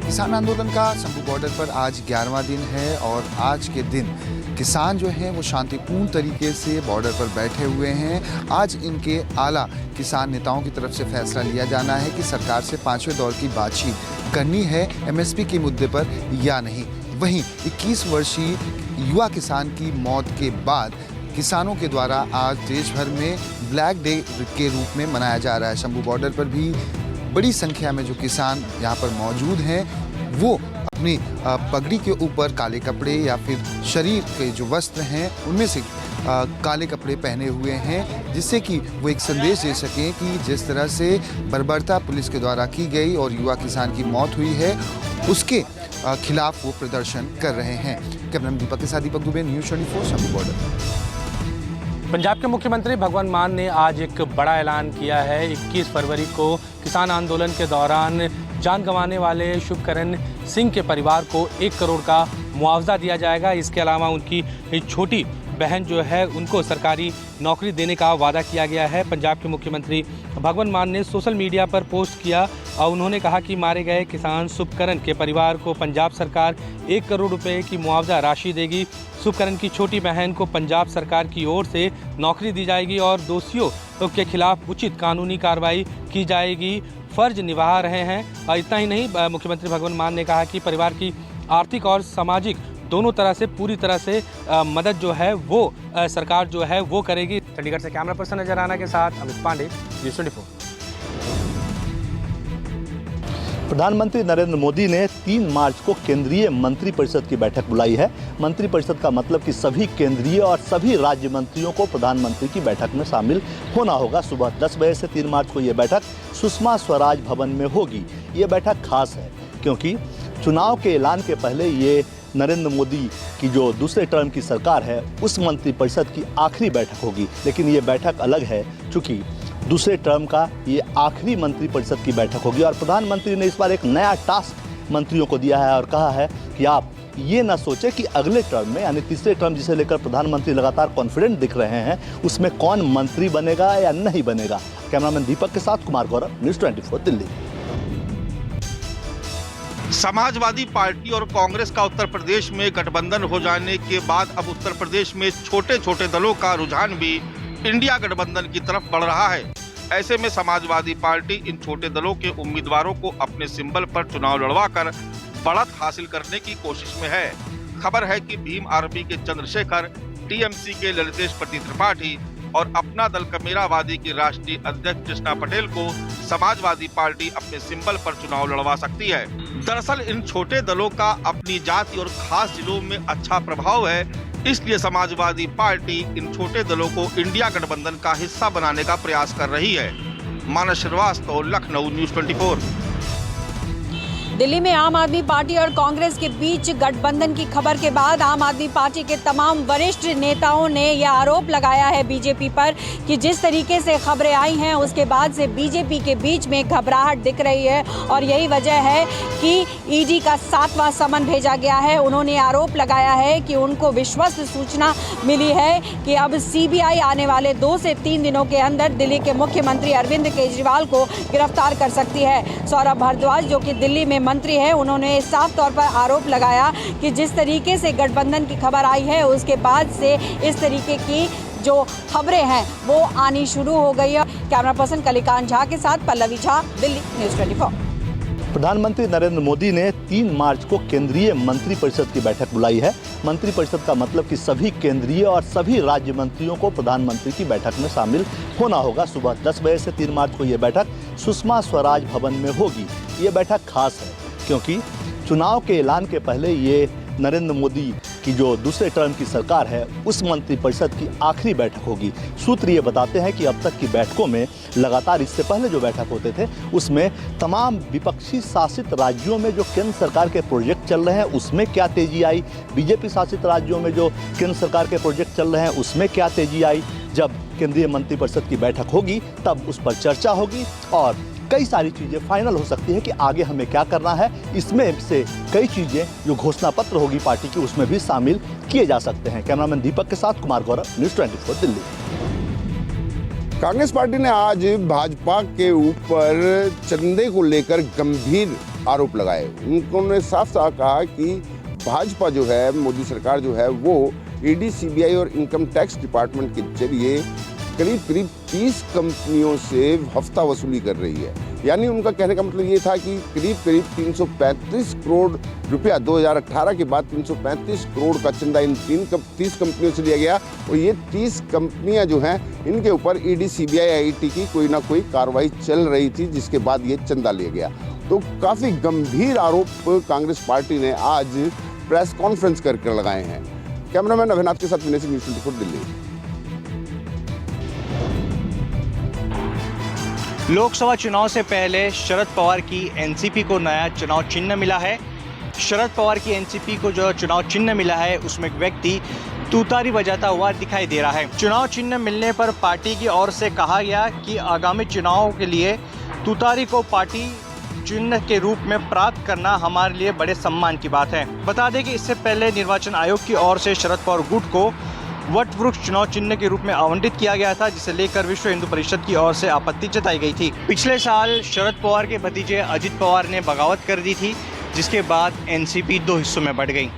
किसान आंदोलन का शंभू बॉर्डर पर आज 11वां दिन है और आज के दिन किसान जो हैं वो शांतिपूर्ण तरीके से बॉर्डर पर बैठे हुए हैं। आज इनके आला किसान नेताओं की तरफ से फैसला लिया जाना है कि सरकार से 5वें दौर की बातचीत करनी है एमएसपी के मुद्दे पर या नहीं। वहीं 21 वर्षीय युवा किसान की मौत के बाद किसानों के द्वारा आज देश भर में ब्लैक डे के रूप में मनाया जा रहा है। शंभू बॉर्डर पर भी बड़ी संख्या में जो किसान यहाँ पर मौजूद हैं वो अपनी पगड़ी के ऊपर काले कपड़े या फिर शरीर के जो वस्त्र हैं उनमें से काले कपड़े पहने हुए हैं, जिससे कि वो एक संदेश दे सकें कि जिस तरह से बर्बरता पुलिस के द्वारा की गई और युवा किसान की मौत हुई है उसके खिलाफ वो प्रदर्शन कर रहे हैं। कैमरामैन दीपक के साथ दीपक दुबे, न्यूज़ 24 शंभू बॉर्डर। पंजाब के मुख्यमंत्री भगवंत मान ने आज एक बड़ा ऐलान किया है। 21 फरवरी को किसान आंदोलन के दौरान जान गंवाने वाले शुभकरण सिंह के परिवार को 1 करोड़ का मुआवजा दिया जाएगा। इसके अलावा उनकी छोटी बहन जो है उनको सरकारी नौकरी देने का वादा किया गया है। पंजाब के मुख्यमंत्री भगवंत मान ने सोशल मीडिया पर पोस्ट किया और उन्होंने कहा कि मारे गए किसान शुभकरण के परिवार को पंजाब सरकार 1 करोड़ रुपए की मुआवजा राशि देगी। शुभकरण की छोटी बहन को पंजाब सरकार की ओर से नौकरी दी जाएगी और दोषियों के खिलाफ उचित कानूनी कार्रवाई की जाएगी। फर्ज निभा रहे हैं। और इतना ही नहीं, मुख्यमंत्री भगवंत मान ने कहा कि परिवार की आर्थिक और सामाजिक दोनों तरह से पूरी तरह से मदद जो है वो सरकार जो है वो करेगी। चंडीगढ़ से कैमरा पर्सन नजर आना के साथ अमित पांडे, न्यूज़ 24। प्रधानमंत्री नरेंद्र मोदी ने 3 मार्च को केंद्रीय मंत्रिपरिषद की बैठक बुलाई है। मंत्रिपरिषद का मतलब कि सभी केंद्रीय और सभी राज्य मंत्रियों को प्रधानमंत्री की बैठक में शामिल होना होगा। सुबह 10 बजे से 3 मार्च को ये बैठक सुषमा स्वराज भवन में होगी। ये बैठक खास है क्योंकि चुनाव के ऐलान के पहले ये नरेंद्र मोदी की जो दूसरे टर्म की सरकार है उस मंत्रिपरिषद की आखिरी बैठक होगी। लेकिन ये बैठक अलग है चूँकि दूसरे टर्म का ये आखिरी मंत्रिपरिषद की बैठक होगी और प्रधानमंत्री ने इस बार एक नया टास्क मंत्रियों को दिया है और कहा है कि आप ये ना सोचें कि अगले टर्म में यानी तीसरे टर्म जिसे लेकर प्रधानमंत्री लगातार कॉन्फिडेंट दिख रहे हैं उसमें कौन मंत्री बनेगा या नहीं बनेगा। कैमरामैन दीपक के साथ कुमार गौरव, न्यूज़ 24 दिल्ली। समाजवादी पार्टी और कांग्रेस का उत्तर प्रदेश में गठबंधन हो जाने के बाद अब उत्तर प्रदेश में छोटे छोटे दलों का रुझान भी इंडिया गठबंधन की तरफ बढ़ रहा है। ऐसे में समाजवादी पार्टी इन छोटे दलों के उम्मीदवारों को अपने सिंबल पर चुनाव लड़वाकर बढ़त हासिल करने की कोशिश में है। खबर है कि भीम आर्मी के चंद्रशेखर, टीएमसी के ललितेश त्रिपाठी और अपना दल कमेरावादी की राष्ट्रीय अध्यक्ष कृष्णा पटेल को समाजवादी पार्टी अपने सिंबल पर चुनाव लड़वा सकती है। दरअसल इन छोटे दलों का अपनी जाति और खास जिलों में अच्छा प्रभाव है, इसलिए समाजवादी पार्टी इन छोटे दलों को इंडिया गठबंधन का हिस्सा बनाने का प्रयास कर रही है। मानस श्रीवास्तव, लखनऊ, न्यूज़ 24। दिल्ली में आम आदमी पार्टी और कांग्रेस के बीच गठबंधन की खबर के बाद आम आदमी पार्टी के तमाम वरिष्ठ नेताओं ने यह आरोप लगाया है बीजेपी पर कि जिस तरीके से खबरें आई हैं उसके बाद से बीजेपी के बीच में घबराहट दिख रही है और यही वजह है कि ईडी का 7वां समन भेजा गया है। उन्होंने आरोप लगाया है कि उनको विश्वस्त सूचना मिली है कि अब सीबीआई आने वाले 2 से 3 दिनों के अंदर दिल्ली के मुख्यमंत्री अरविंद केजरीवाल को गिरफ्तार कर सकती है। सौरभ भारद्वाज जो कि दिल्ली में मंत्री है, उन्होंने साफ तौर पर आरोप लगाया कि जिस तरीके से गठबंधन की खबर आई है उसके बाद से इस तरीके की जो खबरें हैं वो आनी शुरू हो गई है। कैमरा पर्सन कलिकांत झा के साथ पल्लवी झा, दिल्ली, न्यूज़ 24। प्रधानमंत्री नरेंद्र मोदी ने 3 मार्च को केंद्रीय मंत्रिपरिषद की बैठक बुलाई है। मंत्रिपरिषद का मतलब कि सभी केंद्रीय और सभी राज्य मंत्रियों को प्रधानमंत्री की बैठक में शामिल होना होगा। सुबह 10 बजे से 3 मार्च को ये बैठक सुषमा स्वराज भवन में होगी। ये बैठक खास है क्योंकि चुनाव के ऐलान के पहले ये नरेंद्र मोदी की जो दूसरे टर्म की सरकार है उस मंत्रिपरिषद की आखिरी बैठक होगी। सूत्र ये बताते हैं कि अब तक की बैठकों में लगातार इससे पहले जो बैठक होते थे उसमें तमाम विपक्षी शासित राज्यों में जो केंद्र सरकार के प्रोजेक्ट चल रहे हैं उसमें क्या तेजी आई, बीजेपी शासित राज्यों में जो केंद्र सरकार के प्रोजेक्ट चल रहे हैं उसमें क्या तेजी आई। जब केंद्रीय मंत्रिपरिषद की बैठक होगी तब उस पर चर्चा होगी और कई सारी चीज़ें फाइनल हो सकती है कि आगे हमें क्या करना है। इसमें से कई चीज़ें जो घोषणा पत्र होगी पार्टी की उसमें भी शामिल किए जा सकते हैं। कैमरामैन दीपक के साथ कुमार गौरव, न्यूज़ 24 दिल्ली। कांग्रेस पार्टी ने आज भाजपा के ऊपर चंदे को लेकर गंभीर आरोप लगाए। उन्होंने साफ साफ कहा कि भाजपा जो है, मोदी सरकार जो है, वो ईडी, सीबीआई और इनकम टैक्स डिपार्टमेंट के जरिए करीब 30 कंपनियों से हफ्ता वसूली कर रही है। यानी उनका कहने का मतलब ये था कि करीब 335 करोड़ रुपया 2018 के बाद 335 करोड़ का चंदा इन 30 कंपनियों से लिया गया और ये 30 कंपनियां जो हैं इनके ऊपर ईडी, सीबीआई, आईटी की कोई ना कोई कार्रवाई चल रही थी, जिसके बाद ये चंदा लिया गया। तो काफ़ी गंभीर आरोप कांग्रेस पार्टी ने आज प्रेस कॉन्फ्रेंस करके लगाए हैं। कैमरामैन अभिनाथ के साथ विनय सिंह, न्यूज़ 24 दिल्ली। लोकसभा चुनाव से पहले शरद पवार की एनसीपी को नया चुनाव चिन्ह मिला है। शरद पवार की एनसीपी को जो चुनाव चिन्ह मिला है उसमें एक व्यक्ति तुतारी बजाता हुआ दिखाई दे रहा है। चुनाव चिन्ह मिलने पर पार्टी की ओर से कहा गया कि आगामी चुनाव के लिए तुतारी को पार्टी चिन्ह के रूप में प्राप्त करना हमारे लिए बड़े सम्मान की बात है। बता दें कि इससे पहले निर्वाचन आयोग की ओर से शरद पवार गुट को वट वृक्ष चुनाव चिन्ह के रूप में आवंटित किया गया था, जिसे लेकर विश्व हिंदू परिषद की ओर से आपत्ति जताई गई थी। पिछले साल शरद पवार के भतीजे अजित पवार ने बगावत कर दी थी, जिसके बाद एनसीपी 2 हिस्सों में बढ़ गई।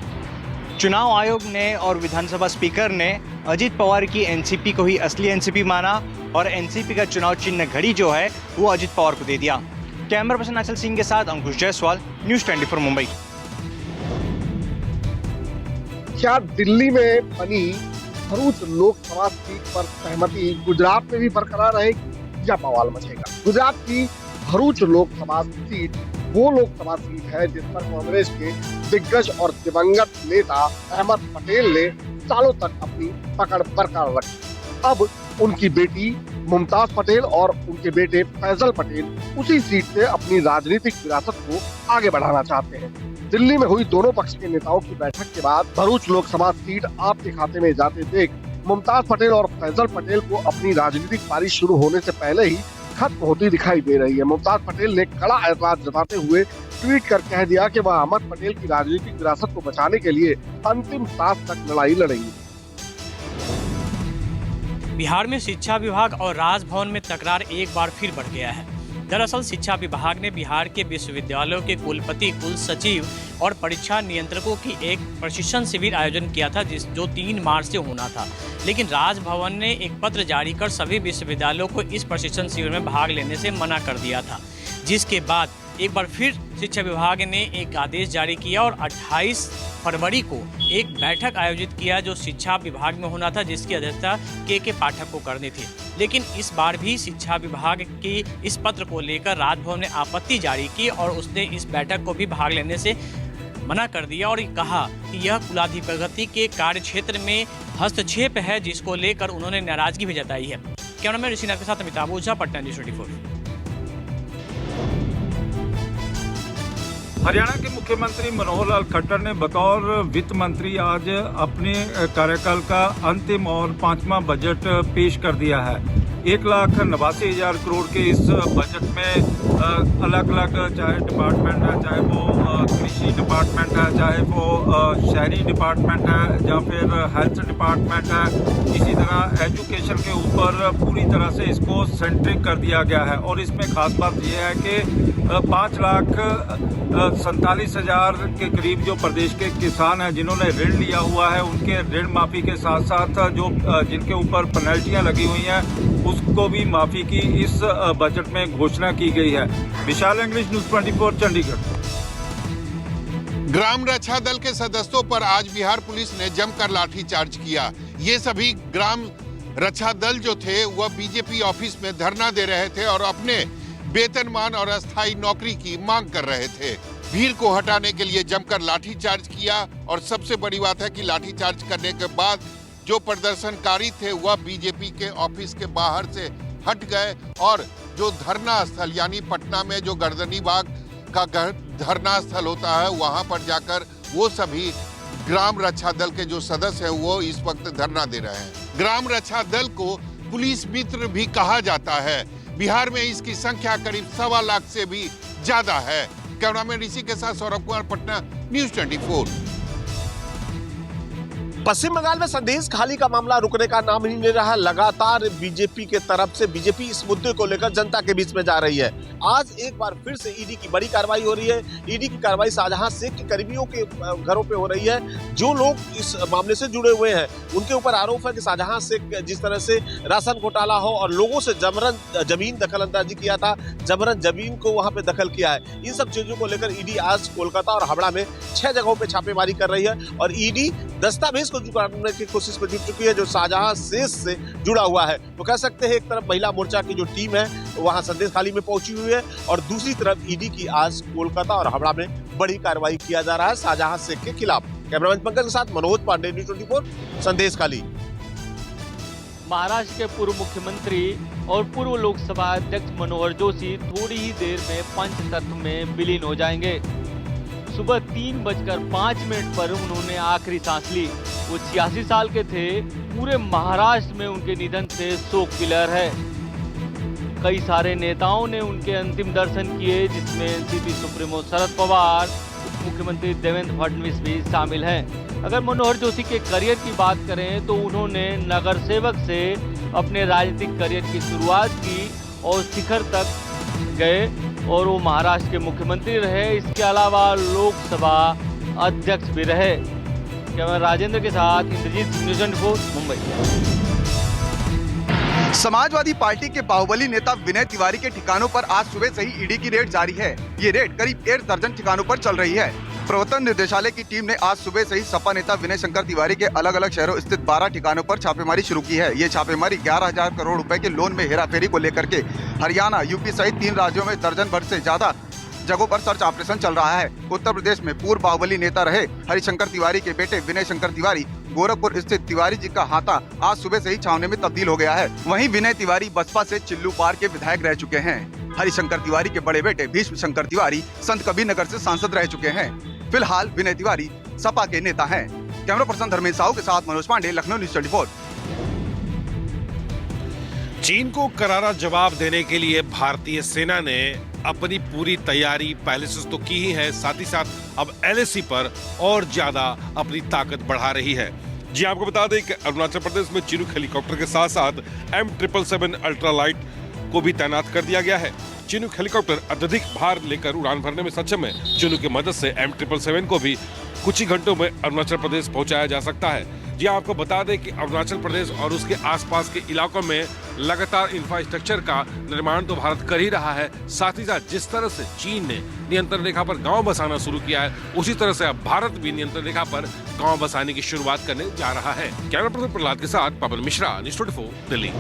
चुनाव आयोग ने और विधानसभा स्पीकर ने अजित पवार की एनसीपी को ही असली एनसीपी माना और एनसीपी का चुनाव चिन्ह घड़ी जो है वो अजित पवार को दे दिया। कैमरा पर्सन अचल सिंह के साथ अंकुश जायसवाल, न्यूज़ 24 मुंबई। क्या दिल्ली में बनी भरूच लोकसभा सीट पर सहमति गुजरात में भी बरकरार रहेगी या बवाल मचेगा? गुजरात की भरूच लोकसभा सीट वो लोकसभा सीट है जिस पर कांग्रेस के दिग्गज और दिवंगत नेता अहमद पटेल ने सालों तक अपनी पकड़ बरकरार रखी। अब उनकी बेटी मुमताज पटेल और उनके बेटे फैजल पटेल उसी सीट से अपनी राजनीतिक विरासत को आगे बढ़ाना चाहते हैं। दिल्ली में हुई दोनों पक्ष के नेताओं की बैठक के बाद भरूच लोकसभा सीट आपके खाते में जाते देख मुमताज पटेल और फैजल पटेल को अपनी राजनीतिक पारी शुरू होने से पहले ही खत्म होती दिखाई दे रही है। मुमताज पटेल ने कड़ा ऐतराज जताते हुए ट्वीट कर कह दिया कि वह अहमद पटेल की राजनीतिक विरासत को बचाने के लिए अंतिम सांस तक लड़ाई लड़ेंगी। बिहार में शिक्षा विभाग और राजभवन में तकरार एक बार फिर बढ़ गया है। दरअसल शिक्षा विभाग ने बिहार के विश्वविद्यालयों के कुलपति, कुल सचिव और परीक्षा नियंत्रकों की एक प्रशिक्षण शिविर आयोजन किया था जो 3 मार्च से होना था, लेकिन राजभवन ने एक पत्र जारी कर सभी विश्वविद्यालयों को इस प्रशिक्षण शिविर में भाग लेने से मना कर दिया था, जिसके बाद एक बार फिर शिक्षा विभाग ने एक आदेश जारी किया और 28 फरवरी को एक बैठक आयोजित किया जो शिक्षा विभाग में होना था, जिसकी अध्यक्षता के पाठक को करनी थी। लेकिन इस बार भी शिक्षा विभाग के इस पत्र को लेकर राजभवन ने आपत्ति जारी की और उसने इस बैठक को भी भाग लेने से मना कर दिया और कहा कि यह कुलाधिपति के कार्य क्षेत्र में हस्तक्षेप है, जिसको लेकर उन्होंने नाराजगी भी जताई है। कैमरामैन ऋषिनाथ के साथ अमिताभ ओझा, पटना न्यूज़ 24। हरियाणा के मुख्यमंत्री मनोहर लाल खट्टर ने बतौर वित्त मंत्री आज अपने कार्यकाल का अंतिम और 5वां बजट पेश कर दिया है। 1,89,000 करोड़ के इस बजट में अलग अलग चाहे डिपार्टमेंट है, चाहे वो कृषि डिपार्टमेंट है, चाहे वो शहरी डिपार्टमेंट है या फिर हेल्थ डिपार्टमेंट है, इसी तरह एजुकेशन के ऊपर पूरी तरह से इसको सेंट्रिक कर दिया गया है। और इसमें खास बात यह है कि 5,47,000 के करीब जो प्रदेश के किसान हैं जिन्होंने ऋण लिया हुआ है, उनके ऋण माफी के साथ साथ जो जिनके ऊपर पेनल्टियां लगी हुई हैं उसको भी माफी की इस बजट में घोषणा की गई है। विशाल इंग्लिश, न्यूज़ 24, चंडीगढ़। ग्राम रक्षा दल के सदस्यों पर आज बिहार पुलिस ने जमकर लाठीचार्ज किया। ये सभी ग्राम रक्षा दल जो थे वह बीजेपी ऑफिस में धरना दे रहे थे और अपने वेतनमान और अस्थायी नौकरी की मांग कर रहे थे। भीड़ को हटाने के लिए जमकर लाठीचार्ज किया और सबसे बड़ी बात है कि लाठीचार्ज करने के बाद जो प्रदर्शनकारी थे वह बीजेपी के ऑफिस के बाहर से हट गए और जो धरना स्थल यानी पटना में जो गर्दनी बाग का धरना स्थल होता है वहां पर जाकर वो सभी ग्राम रक्षा दल के जो सदस्य हैं वो इस वक्त धरना दे रहे हैं। ग्राम रक्षा दल को पुलिस मित्र भी कहा जाता है। बिहार में इसकी संख्या करीब 1.25 लाख से भी ज्यादा है। कैमरामैन ऋषि के साथ सौरभ कुमार, पटना न्यूज़ 24। पश्चिम बंगाल में संदेश खाली का मामला रुकने का नाम ही नहीं रहा। लगातार बीजेपी के तरफ से बीजेपी इस मुद्दे को लेकर जनता के बीच में जा रही है। आज एक बार फिर से ईडी की बड़ी कार्रवाई हो रही है। ईडी की कार्रवाई शाहजहां शेख के करीबियों के घरों पे हो रही है। जो लोग इस मामले से जुड़े हुए हैं उनके ऊपर आरोप है कि शाहजहां शेख जिस तरह से राशन घोटाला हो और लोगों से जबरन जमीन दखल अंदाजी किया था, जबरन जमीन को वहां पे दखल किया है, इन सब चीजों को लेकर ईडी आज कोलकाता और हावड़ा में 6 जगहों पे छापेमारी कर रही है और ईडी दस्तावेज को जुटाने की कोशिश में जुट चुकी है जो शाहजहां शेख से जुड़ा हुआ है। तो कह सकते हैं एक तरफ महिला मोर्चा की जो टीम है वहां संदेश खाली में पहुंची हुई है और दूसरी तरफ ईडी की आज कोलकाता और हावड़ा में बड़ी कार्रवाई किया जा रहा है शाहजहां शेख के खिलाफ। कैमरामैन पंकज के साथ मनोज पांडे, न्यूज़ 24 संदेश खाली। महाराष्ट्र के पूर्व मुख्यमंत्री और पूर्व लोकसभा अध्यक्ष मनोहर जोशी थोड़ी ही देर में पंचतत्व में विलीन हो जाएंगे। सुबह 3:05 पर उन्होंने आखिरी सांस ली। वो 86 साल के थे। पूरे महाराष्ट्र में उनके निधन से शोक की लहर है। कई सारे नेताओं ने उनके अंतिम दर्शन किए जिसमें एनसीपी सुप्रीमो शरद पवार, उप मुख्यमंत्री देवेंद्र फडणवीस भी शामिल हैं। अगर मनोहर जोशी के करियर की बात करें तो उन्होंने नगर सेवक से अपने राजनीतिक करियर की शुरुआत की और शिखर तक गए और वो महाराष्ट्र के मुख्यमंत्री रहे। इसके अलावा लोकसभा अध्यक्ष भी रहे। कैमरा राजेंद्र के साथ इंद्रजीत सिंह, न्यूज़ 24 मुंबई। समाजवादी पार्टी के बाहुबली नेता विनय तिवारी के ठिकानों पर आज सुबह से ही ईडी की रेड जारी है। ये रेड करीब 1 दर्जन ठिकानों पर चल रही है। प्रवर्तन निर्देशालय की टीम ने आज सुबह से ही सपा नेता विनय शंकर तिवारी के अलग अलग शहरों स्थित 12 ठिकानों पर छापेमारी शुरू की है। ये छापेमारी 11,000 करोड़ रुपए के लोन में हेराफेरी को लेकर के हरियाणा, यूपी सहित 3 राज्यों में दर्जन भर से ज्यादा जगहों पर सर्च ऑपरेशन चल रहा है। उत्तर प्रदेश में पूर्व बाहुबली नेता रहे हरिशंकर तिवारी के बेटे विनय शंकर तिवारी गोरखपुर स्थित तिवारी जी का हाथा आज सुबह से ही छावनी में तब्दील हो गया है। वहीं विनय तिवारी बसपा से चिल्लू पार के विधायक रह चुके हैं। हरिशंकर तिवारी के बड़े बेटे भीष्म शंकर तिवारी संत कबीरनगर से सांसद रह चुके हैं। फिलहाल विनय तिवारी सपा के नेता हैं। कैमरा पर्सन धर्मेंद्र साहू के साथ मनोज पांडे, लखनऊ, न्यूज़ 24। चीन को करारा जवाब देने के लिए भारतीय सेना ने अपनी पूरी तैयारी पहले से तो की ही है, साथ ही साथ अब LAC पर और ज्यादा अपनी ताकत बढ़ा रही है। जी आपको बता दें कि अरुणाचल प्रदेश में चिनूक हेलीकॉप्टर के साथ साथ M777 अल्ट्रालाइट को भी तैनात कर दिया गया है। चिनूक हेलीकॉप्टर अत्यधिक भार लेकर उड़ान भरने में सक्षम है। चिनूक की मदद से M777 को भी कुछ ही घंटों में अरुणाचल प्रदेश पहुंचाया जा सकता है। जी आपको बता दें कि अरुणाचल प्रदेश और उसके आसपास के इलाकों में लगातार इंफ्रास्ट्रक्चर का निर्माण तो भारत कर ही रहा है, साथ ही साथ जिस तरह से चीन ने नियंत्रण रेखा पर गांव बसाना शुरू किया है उसी तरह से अब भारत भी नियंत्रण रेखा पर गांव बसाने की शुरुआत करने जा रहा है। कैमरा पर्सन प्रहलाद के साथ पवन मिश्रा, न्यूज़ 24 दिल्ली।